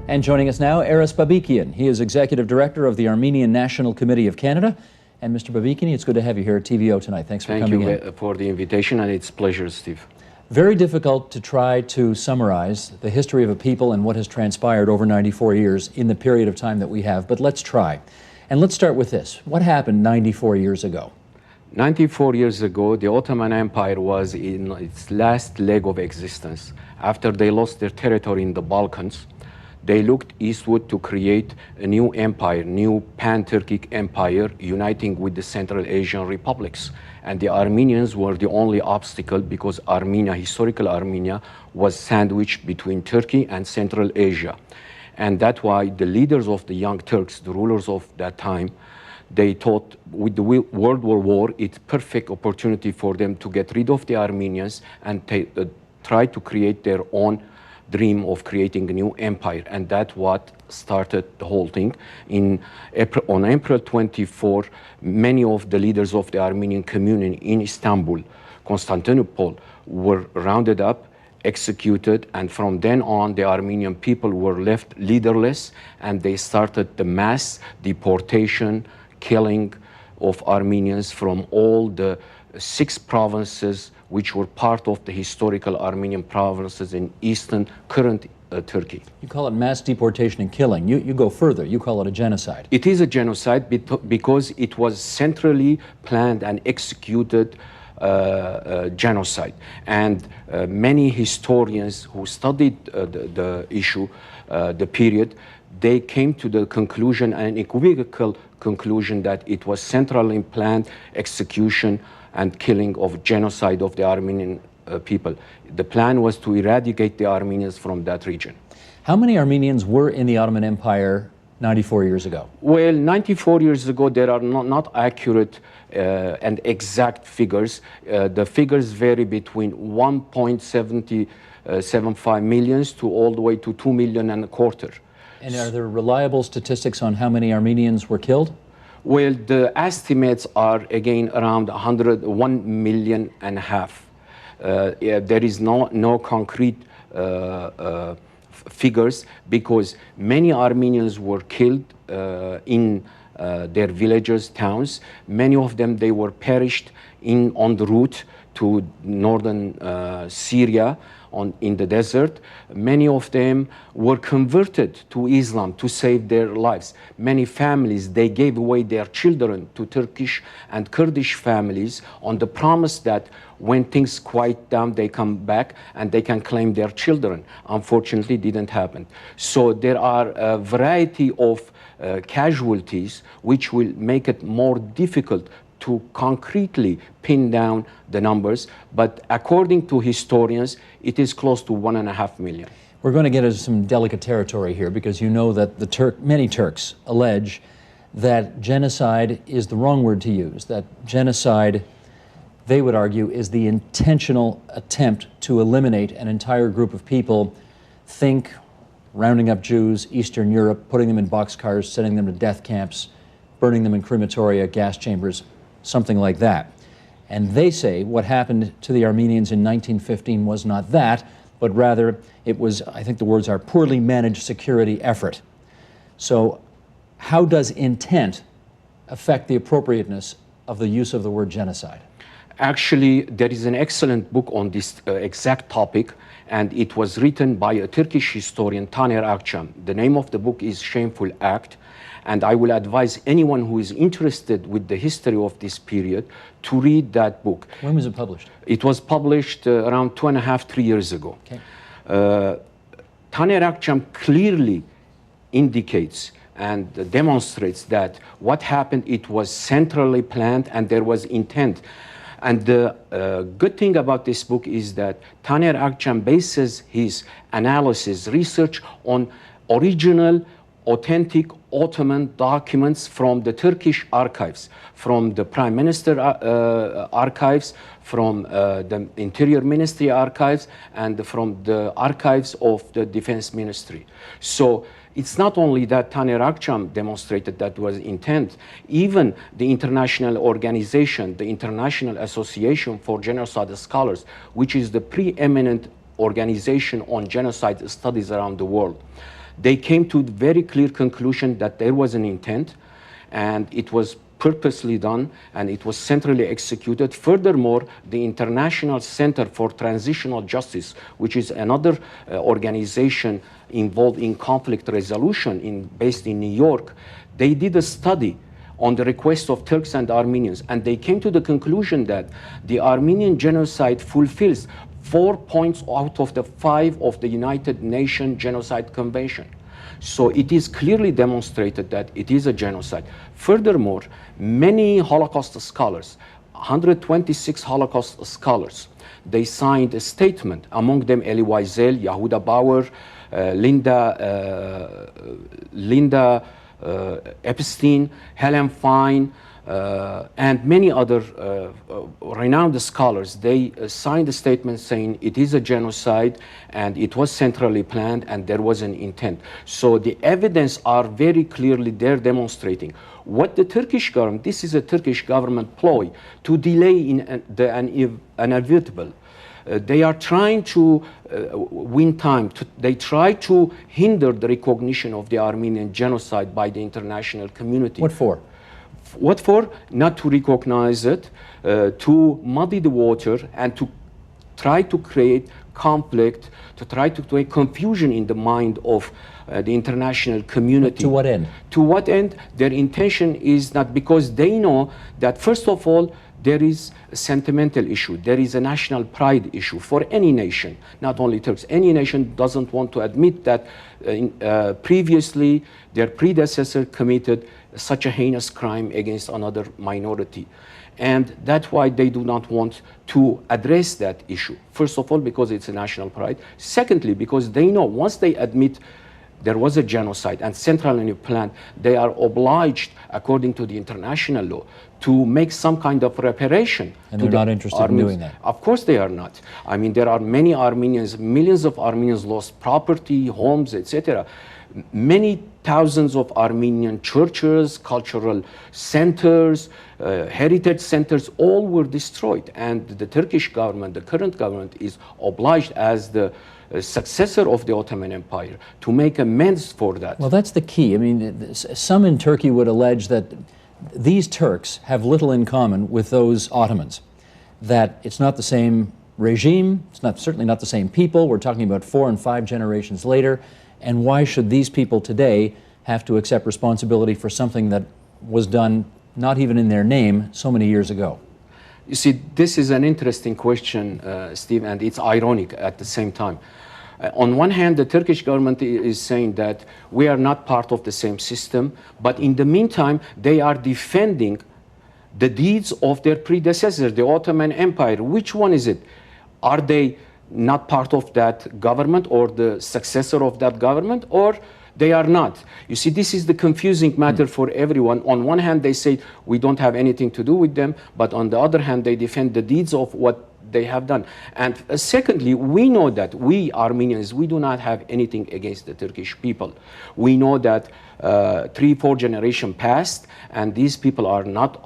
And joining us now, Aris Babikian. He is Executive Director of the Armenian National Committee of Canada. And Mr. Babikian, it's good to have you here at TVO tonight. Thanks for coming in. Thank you for the invitation, and it's a pleasure, Steve. Very difficult to try to summarize the history of a people and what has transpired over 94 years in the period of time that we have, but let's try. And let's start with this. What happened 94 years ago? 94 years ago, the Ottoman Empire was in its last leg of existence. After they lost their territory in the Balkans, they looked eastward to create a new empire, new pan-Turkic empire, uniting with the Central Asian republics. And the Armenians were the only obstacle because Armenia, historical Armenia, was sandwiched between Turkey and Central Asia. And that's why the leaders of the Young Turks, the rulers of that time, they thought with the World War, it's a perfect opportunity for them to get rid of the Armenians and try to create their own dream of creating a new empire. And that's what started the whole thing. On April 24, many of the leaders of the Armenian community in Istanbul, Constantinople, were rounded up, executed, and from then on the Armenian people were left leaderless, and they started the mass deportation, killing of Armenians from all the 6 provinces which were part of the historical Armenian provinces in eastern current Turkey. You call it mass deportation and killing. You go further. You call it a genocide. It is a genocide because it was centrally planned and executed genocide. And many historians who studied the issue, the period, they came to the conclusion, an equivocal conclusion, that it was centrally planned execution and killing of genocide of the Armenian people. The plan was to eradicate the Armenians from that region. How many Armenians were in the Ottoman Empire 94 years ago? Well, 94 years ago, there are not accurate and exact figures. The figures vary between 1.75 million to all the way to 2.25 million. And are there reliable statistics on how many Armenians were killed? Well, the estimates are again around 1.5 million. There is no concrete figures because many Armenians were killed in their villages, towns. Many of them, they were perished on the route to northern Syria, in the desert. Many of them were converted to Islam to save their lives. Many families, they gave away their children to Turkish and Kurdish families on the promise that when things quiet down, they come back and they can claim their children. Unfortunately, it didn't happen. So there are a variety of casualties which will make it more difficult to concretely pin down the numbers, but according to historians, it is close to 1.5 million. We're going to get into some delicate territory here because you know that many Turks allege that genocide is the wrong word to use, that genocide, they would argue, is the intentional attempt to eliminate an entire group of people. Think rounding up Jews, Eastern Europe, putting them in boxcars, sending them to death camps, burning them in crematoria, gas chambers, something like that. And they say what happened to the Armenians in 1915 was not that, but rather it was, I think the words are, poorly managed security effort. So how does intent affect the appropriateness of the use of the word genocide? Actually, there is an excellent book on this exact topic, and it was written by a Turkish historian, Taner Akçam. The name of the book is Shameful Act. And I will advise anyone who is interested with the history of this period to read that book. When was it published? It was published around 2.5, 3 years ago. Okay. Taner Akçam clearly indicates and demonstrates that what happened, it was centrally planned and there was intent. And the good thing about this book is that Taner Akçam bases his analysis, research on original, authentic Ottoman documents from the Turkish archives, from the Prime Minister archives, from the Interior Ministry archives, and from the archives of the Defense Ministry. So it's not only that Taner Akçam demonstrated that was intent, even the international organization, the International Association for Genocide Scholars, which is the preeminent organization on genocide studies around the world, They came to the very clear conclusion that there was an intent, and it was purposely done, and it was centrally executed. Furthermore, the International Center for Transitional Justice, which is another organization involved in conflict resolution based in New York, they did a study on the request of Turks and Armenians, and they came to the conclusion that the Armenian genocide fulfills 4 points out of the 5 of the United Nations Genocide Convention. So it is clearly demonstrated that it is a genocide. Furthermore, many Holocaust scholars, 126 Holocaust scholars, they signed a statement, among them Elie Wiesel, Yehuda Bauer, Linda Epstein, Helen Fine, and many other renowned scholars. They signed a statement saying it is a genocide and it was centrally planned and there was an intent. So the evidence are very clearly there demonstrating what the Turkish government, this is a Turkish government ploy to delay in the inevitable. They are trying to win time. They try to hinder the recognition of the Armenian genocide by the international community. What for? What for? Not to recognize it, to muddy the water, and to try to create conflict, to try to create confusion in the mind of the international community. But to what end? To what end? Their intention is not, because they know that, first of all, there is a sentimental issue. There is a national pride issue for any nation, not only Turks. Any nation doesn't want to admit that previously their predecessor committed such a heinous crime against another minority. And that's why they do not want to address that issue. First of all, because it's a national pride. Secondly, because they know once they admit there was a genocide and centrally planned, they are obliged, according to the international law, to make some kind of reparation. And they're not interested in doing that. Of course they are not. I mean, there are many Armenians, millions of Armenians lost property, homes, etc. Many thousands of Armenian churches, cultural centers, heritage centers, all were destroyed. And the Turkish government, the current government, is obliged as the successor of the Ottoman Empire to make amends for that. Well, that's the key. I mean, some in Turkey would allege that these Turks have little in common with those Ottomans, that it's not the same regime, it's certainly not the same people. We're talking about 4 and 5 generations later. And why should these people today have to accept responsibility for something that was done not even in their name so many years ago? You see, this is an interesting question, Steve, and it's ironic at the same time. On one hand, the Turkish government is saying that we are not part of the same system, but in the meantime, they are defending the deeds of their predecessors, the Ottoman Empire. Which one is it? Are they not part of that government or the successor of that government, or they are not? You see, this is the confusing matter for everyone. On one hand, they say we don't have anything to do with them, but on the other hand, they defend the deeds of what they have done. And secondly, we know that we Armenians, we do not have anything against the Turkish people. We know that 3-4 generations passed, and these people are not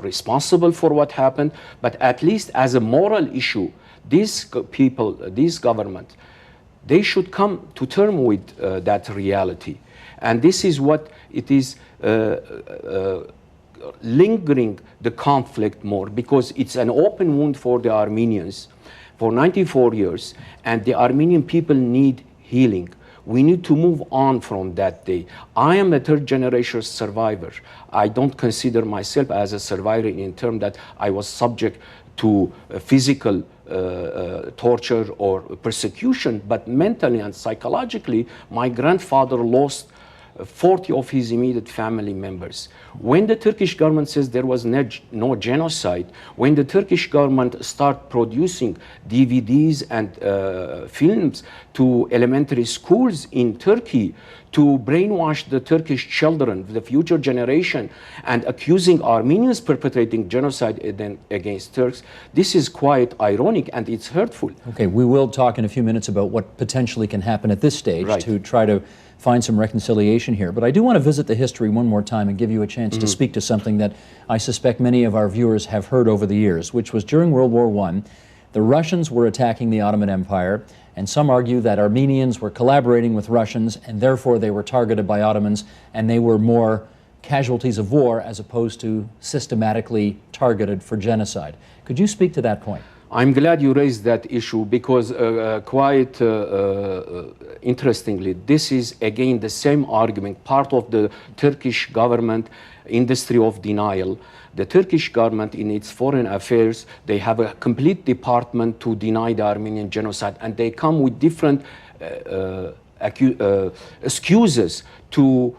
responsible for what happened, but at least as a moral issue, these people, this government, they should come to terms with that reality. And this is what it is lingering the conflict more, because it's an open wound for the Armenians for 94 years, and the Armenian people need healing. We need to move on from that day. I am a third-generation survivor. I don't consider myself as a survivor in terms that I was subject to physical torture or persecution, but mentally and psychologically, my grandfather lost 40 of his immediate family members. When the Turkish government says there was no genocide, when the Turkish government start producing DVDs and films to elementary schools in Turkey to brainwash the Turkish children, the future generation, and accusing Armenians perpetrating genocide against Turks, this is quite ironic and it's hurtful. Okay, we will talk in a few minutes about what potentially can happen at this stage to try to find some reconciliation here. But I do want to visit the history one more time and give you a chance to speak to something that I suspect many of our viewers have heard over the years, which was during World War I, the Russians were attacking the Ottoman Empire, and some argue that Armenians were collaborating with Russians, and therefore they were targeted by Ottomans, and they were more casualties of war as opposed to systematically targeted for genocide. Could you speak to that point? I'm glad you raised that issue because quite interestingly, this is again the same argument, part of the Turkish government industry of denial. The Turkish government in its foreign affairs, they have a complete department to deny the Armenian genocide, and they come with different excuses to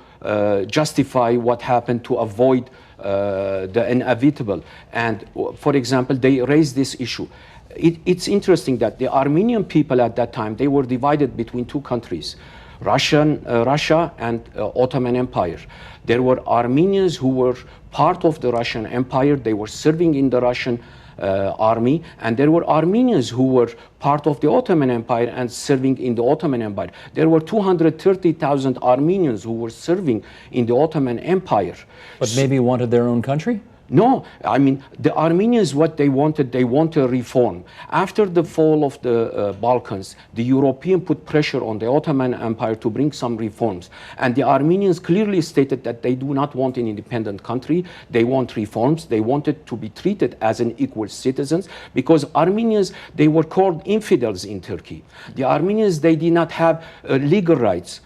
justify what happened, to avoid the inevitable. And for example, they raised this issue. It's interesting that the Armenian people at that time, they were divided between two countries, Russia and Ottoman Empire. There were Armenians who were part of the Russian Empire. They were serving in the Russian army, and there were Armenians who were part of the Ottoman Empire and serving in the Ottoman Empire. There were 230,000 Armenians who were serving in the Ottoman Empire. But maybe wanted their own country? No, I mean, the Armenians, what they wanted a reform. After the fall of the Balkans, the European put pressure on the Ottoman Empire to bring some reforms. And the Armenians clearly stated that they do not want an independent country. They want reforms. They wanted to be treated as an equal citizens, because Armenians, they were called infidels in Turkey. The Armenians, they did not have legal rights,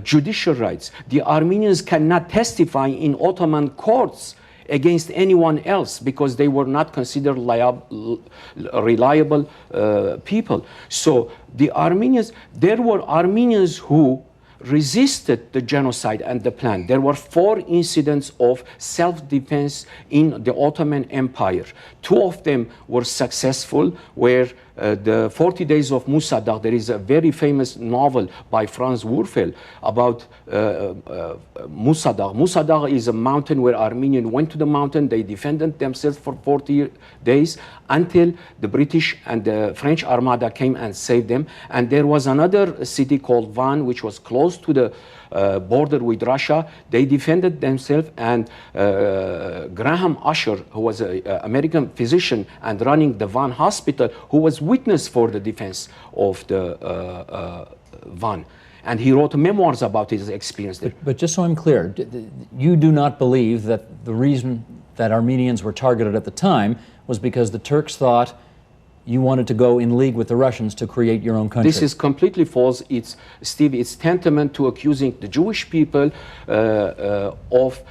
judicial rights. The Armenians cannot testify in Ottoman courts against anyone else because they were not considered reliable people. So the Armenians, there were Armenians who resisted the genocide and the plan. There were 4 incidents of self-defense in the Ottoman Empire. 2 of them were successful, where the 40 Days of Musadag, there is a very famous novel by Franz Werfel about Musadag. Musadag is a mountain where Armenians went to the mountain. They defended themselves for 40 days until the British and the French Armada came and saved them. And there was another city called Van, which was close to the border with Russia. They defended themselves, and Graham Usher, who was an American physician and running the Van Hospital, who was witness for the defense of the Van. And he wrote memoirs about his experience there. But just so I'm clear, you do not believe that the reason that Armenians were targeted at the time was because the Turks thought you wanted to go in league with the Russians to create your own country? This is completely false. It's, Steve, it's tantamount to accusing the Jewish people of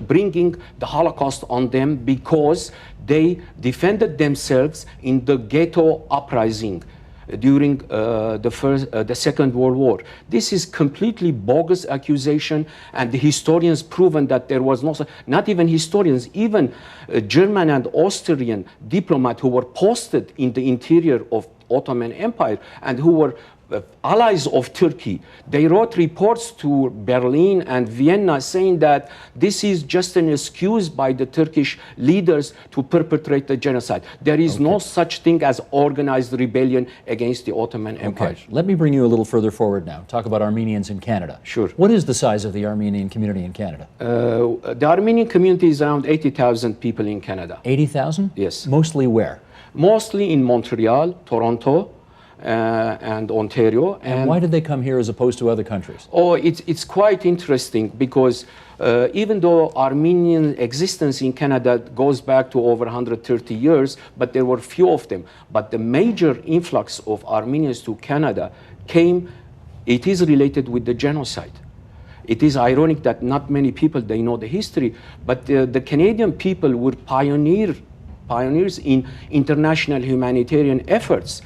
bringing the Holocaust on them because they defended themselves in the ghetto uprising during the Second World War. This is completely bogus accusation, and the historians proven that there was no, not even historians, even German and Austrian diplomats who were posted in the interior of Ottoman Empire and who were allies of Turkey. They wrote reports to Berlin and Vienna saying that this is just an excuse by the Turkish leaders to perpetrate the genocide. There is no such thing as organized rebellion against the Ottoman Empire. Let me bring you a little further forward now. Talk about Armenians in Canada. Sure. What is the size of the Armenian community in Canada? The Armenian community is around 80,000 people in Canada. 80,000? Yes. Mostly where? Mostly in Montreal, Toronto, and Ontario. And why did they come here as opposed to other countries? Oh, it's quite interesting because even though Armenian existence in Canada goes back to over 130 years, but there were few of them. But the major influx of Armenians to Canada came, it is related with the genocide. It is ironic that not many people, they know the history, but the Canadian people were pioneers in international humanitarian efforts.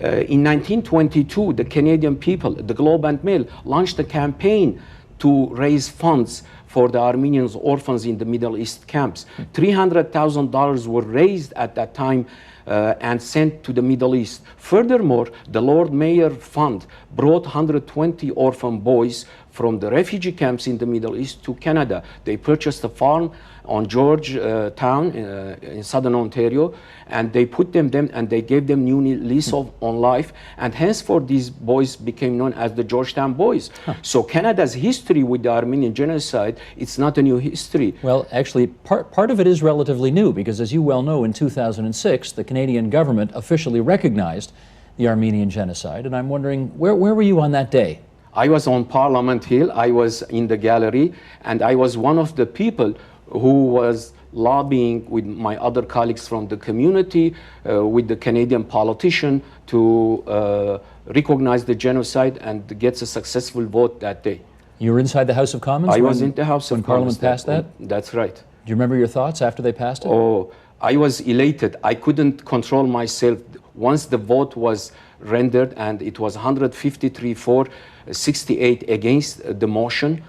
In 1922, the Canadian people, the Globe and Mail, launched a campaign to raise funds for the Armenian orphans in the Middle East camps. $300,000 were raised at that time and sent to the Middle East. Furthermore, the Lord Mayor Fund brought 120 orphan boys from the refugee camps in the Middle East to Canada. They purchased a farm on Georgetown in southern Ontario, and they put them and they gave them new lease on life, and henceforth these boys became known as the Georgetown Boys. So Canada's history with the Armenian genocide, it's not a new history. Well, actually, part of it is relatively new, because as you well know, in 2006, the Canadian government officially recognized the Armenian genocide, and I'm wondering, where were you on that day? I was on Parliament Hill, I was in the gallery, and I was one of the people who was lobbying with my other colleagues from the community, with the Canadian politician to recognize the genocide and get a successful vote that day. You were inside the House of Commons? I was in the House of when Commons. Parliament passed that? That's right. Do you remember your thoughts after they passed it? Oh, I was elated. I couldn't control myself. Once the vote was rendered, and it was 153 for, 68 against the motion,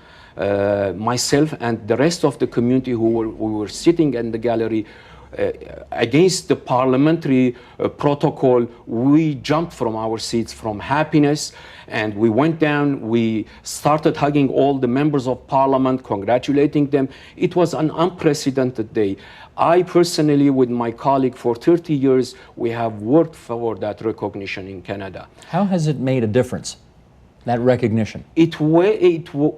myself and the rest of the community who were sitting in the gallery, against the parliamentary protocol, we jumped from our seats from happiness, and we went down, we started hugging all the members of parliament, congratulating them. It was an unprecedented day. I personally, with my colleague for 30 years, we have worked for that recognition in Canada. How has it made a difference, that recognition? It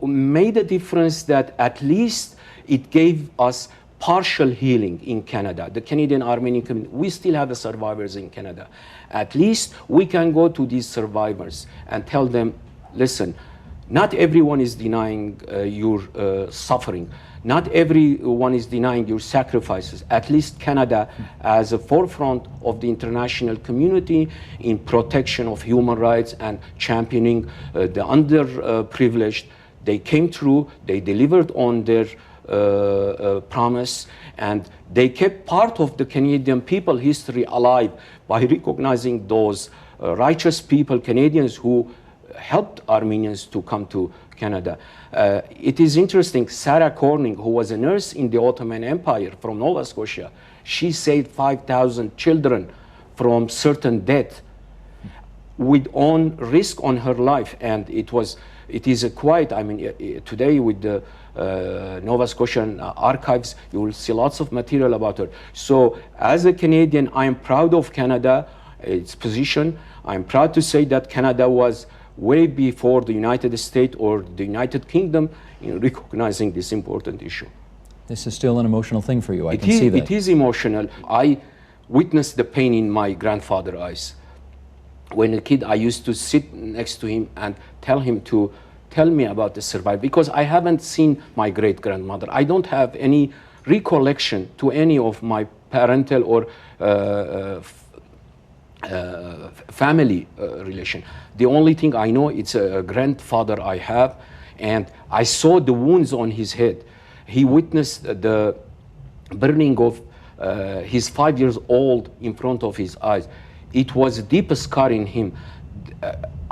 made a difference that at least it gave us partial healing in Canada. The Canadian Armenian community, we still have the survivors in Canada. At least we can go to these survivors and tell them, listen, not everyone is denying your suffering. Not everyone is denying your sacrifices. At least Canada, as a forefront of the international community in protection of human rights and championing the underprivileged, they came through, they delivered on their promise, and they kept part of the Canadian people history alive by recognizing those righteous people, Canadians, who helped Armenians to come to Canada. It is interesting, Sarah Corning, who was a nurse in the Ottoman Empire from Nova Scotia, she saved 5,000 children from certain death with own risk on her life, and it is a quite, I mean, today with the Nova Scotian archives, you will see lots of material about her. So as a Canadian, I am proud of Canada, its position. I'm proud to say that Canada was way before the United States or the United Kingdom in recognizing this important issue. This is still an emotional thing for you, I can see that. It is emotional. I witnessed the pain in my grandfather's eyes. When a kid, I used to sit next to him and tell him to tell me about the survival, because I haven't seen my great-grandmother. I don't have any recollection to any of my parental or family relation. The only thing I know, it's a grandfather I have, and I saw the wounds on his head. He witnessed the burning of his 5 years old in front of his eyes. It was a deep scar in him.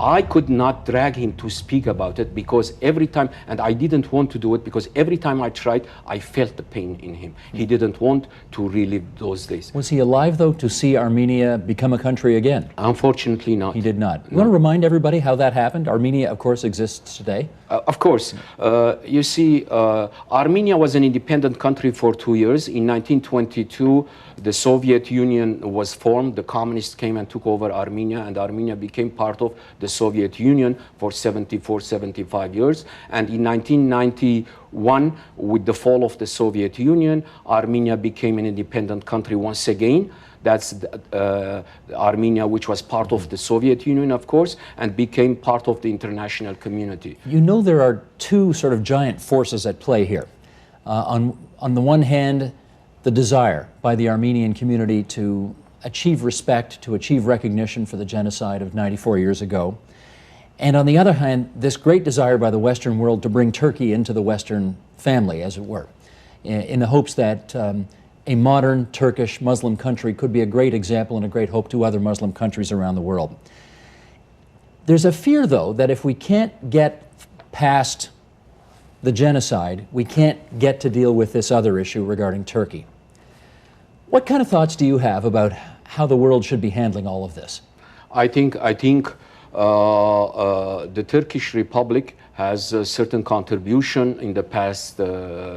I could not drag him to speak about it, because every time, and I didn't want to do it, because every time I tried, I felt the pain in him. He didn't want to relive those days. Was he alive, though, to see Armenia become a country again? Unfortunately not. He did not. You want to remind everybody how that happened? Armenia, of course, exists today. Of course. You see, Armenia was an independent country for 2 years. In 1922, the Soviet Union was formed. The communists came and took over Armenia, and Armenia became part of the Soviet Union for 74, 75 years. And in 1991, with the fall of the Soviet Union, Armenia became an independent country once again. That's Armenia, which was part of the Soviet Union, of course, and became part of the international community. You know, there are two sort of giant forces at play here. On the one hand, the desire by the Armenian community to achieve respect, to achieve recognition for the genocide of 94 years ago. And on the other hand, this great desire by the Western world to bring Turkey into the Western family, as it were, in the hopes that a modern Turkish Muslim country could be a great example and a great hope to other Muslim countries around the world. There's a fear, though, that if we can't get past the genocide, we can't get to deal with this other issue regarding Turkey. What kind of thoughts do you have about how the world should be handling all of this? I think the Turkish Republic has a certain contribution in the past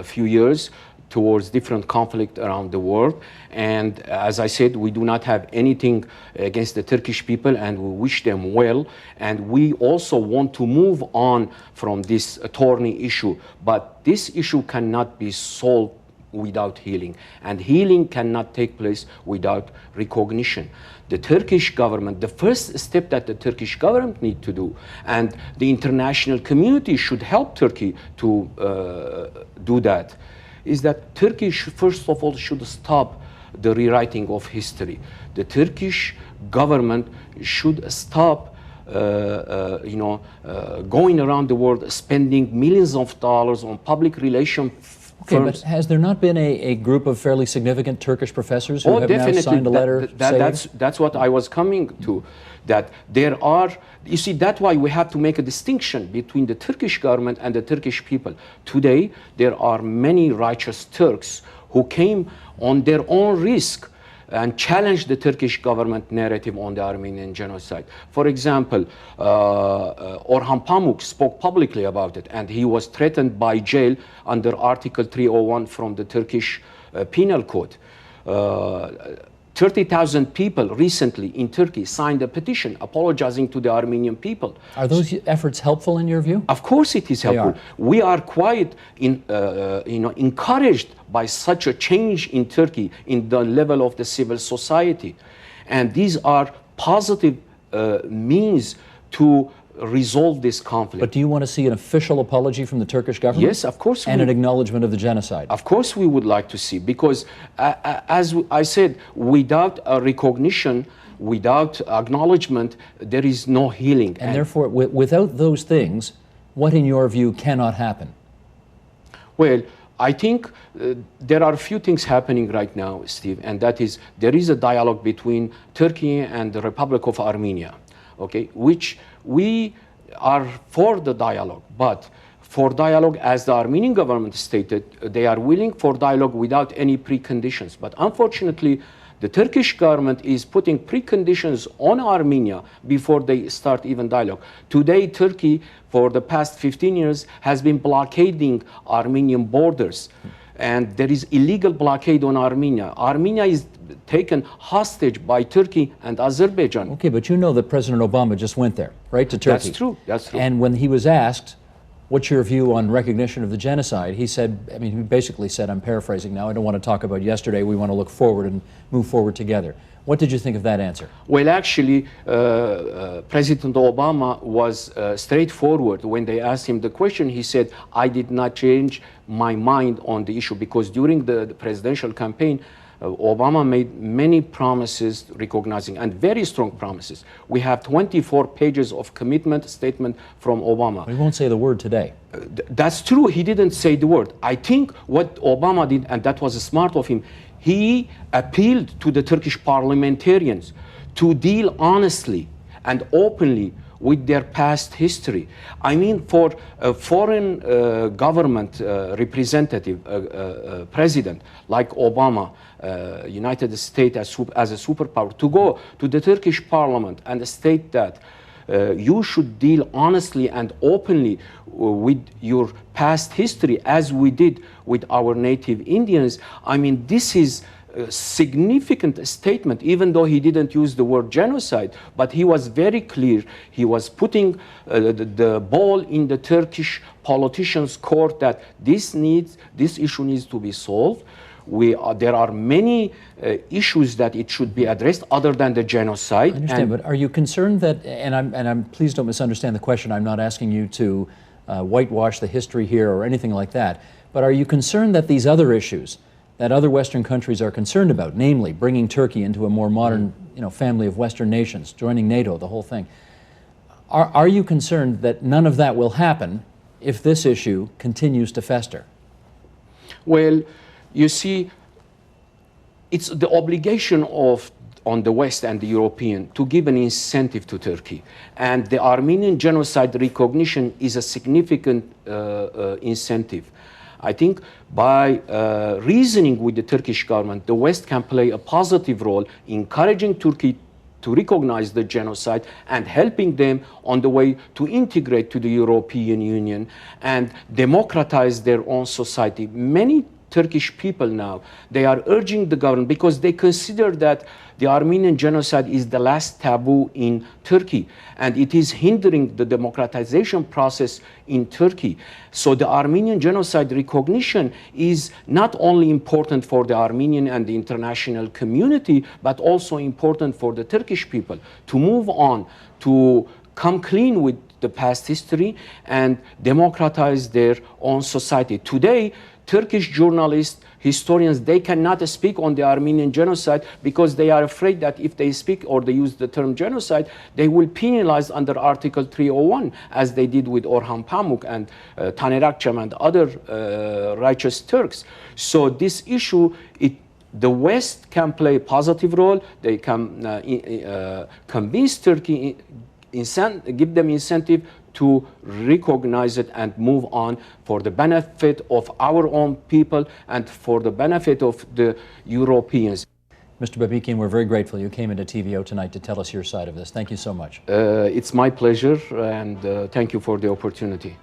few years towards different conflict around the world. And as I said, we do not have anything against the Turkish people, and we wish them well. And we also want to move on from this thorny issue. But this issue cannot be solved without healing, and healing cannot take place without recognition. The Turkish government, the first step that the Turkish government need to do, and the international community should help Turkey to do that, is that Turkey, first of all, should stop the rewriting of history. The Turkish government should stop going around the world spending millions of dollars on public relations. Okay, but has there not been a group of fairly significant Turkish professors who have now signed a letter saying? That's what I was coming to, that there are, you see, that's why we have to make a distinction between the Turkish government and the Turkish people. Today, there are many righteous Turks who came on their own risk and challenged the Turkish government narrative on the Armenian genocide. For example, Orhan Pamuk spoke publicly about it, and he was threatened by jail under Article 301 from the Turkish Penal Code. 30,000 people recently in Turkey signed a petition apologizing to the Armenian people. Are those efforts helpful in your view? Of course it is helpful. We are quite encouraged by such a change in Turkey in the level of the civil society. And these are positive means to resolve this conflict. But do you want to see an official apology from the Turkish government? Yes, of course. And an acknowledgement of the genocide? Of course we would like to see, because as I said, without a recognition, without acknowledgement, there is no healing. And therefore, without those things, what in your view cannot happen? Well, I think there are a few things happening right now, Steve, and that is there is a dialogue between Turkey and the Republic of Armenia, okay, which we are for the dialogue, but for dialogue, as the Armenian government stated, they are willing for dialogue without any preconditions. But unfortunately, the Turkish government is putting preconditions on Armenia before they start even dialogue. Today, Turkey, for the past 15 years, has been blockading Armenian borders. And there is illegal blockade on Armenia. Armenia is taken hostage by Turkey and Azerbaijan. Okay, but you know that President Obama just went there, right, to Turkey. That's true, that's true. And when he was asked, what's your view on recognition of the genocide, he said, I mean, he basically said, I'm paraphrasing now, I don't want to talk about yesterday, we want to look forward and move forward together. What did you think of that answer? Well, actually, President Obama was straightforward. When they asked him the question, he said, I did not change my mind on the issue, because during the presidential campaign, Obama made many promises recognizing, and very strong promises. We have 24 pages of commitment statement from Obama. He won't say the word today. That's true, he didn't say the word. I think what Obama did, and that was smart of him, he appealed to the Turkish parliamentarians to deal honestly and openly with their past history. I mean, for a foreign government representative, president like Obama, United States as a superpower, to go to the Turkish parliament and state that you should deal honestly and openly with your past history, as we did with our native Indians. I mean, this is a significant statement, even though he didn't use the word genocide, but he was very clear. He was putting the ball in the Turkish politicians' court that this issue needs to be solved. There are many issues that it should be addressed other than the genocide. I understand, but are you concerned that, and please don't misunderstand the question, I'm not asking you to whitewash the history here or anything like that, but are you concerned that these other issues that other Western countries are concerned about, namely bringing Turkey into a more modern family of Western nations, joining NATO, the whole thing, are you concerned that none of that will happen if this issue continues to fester? Well, you see, it's the obligation on the West and the European to give an incentive to Turkey. And the Armenian genocide recognition is a significant incentive. I think by reasoning with the Turkish government, the West can play a positive role, encouraging Turkey to recognize the genocide and helping them on the way to integrate to the European Union and democratize their own society. Many Turkish people now. They are urging the government because they consider that the Armenian genocide is the last taboo in Turkey, and it is hindering the democratization process in Turkey. So the Armenian genocide recognition is not only important for the Armenian and the international community, but also important for the Turkish people to move on, to come clean with the past history and democratize their own society. Today, Turkish journalists, historians, they cannot speak on the Armenian genocide because they are afraid that if they speak or they use the term genocide, they will penalize under Article 301, as they did with Orhan Pamuk and Taner Akçam and other righteous Turks. So this issue, the West can play a positive role. They can convince Turkey, give them incentive to recognize it and move on for the benefit of our own people and for the benefit of the Europeans. Mr. Babikian, we're very grateful you came into TVO tonight to tell us your side of this. Thank you so much. It's my pleasure, and thank you for the opportunity.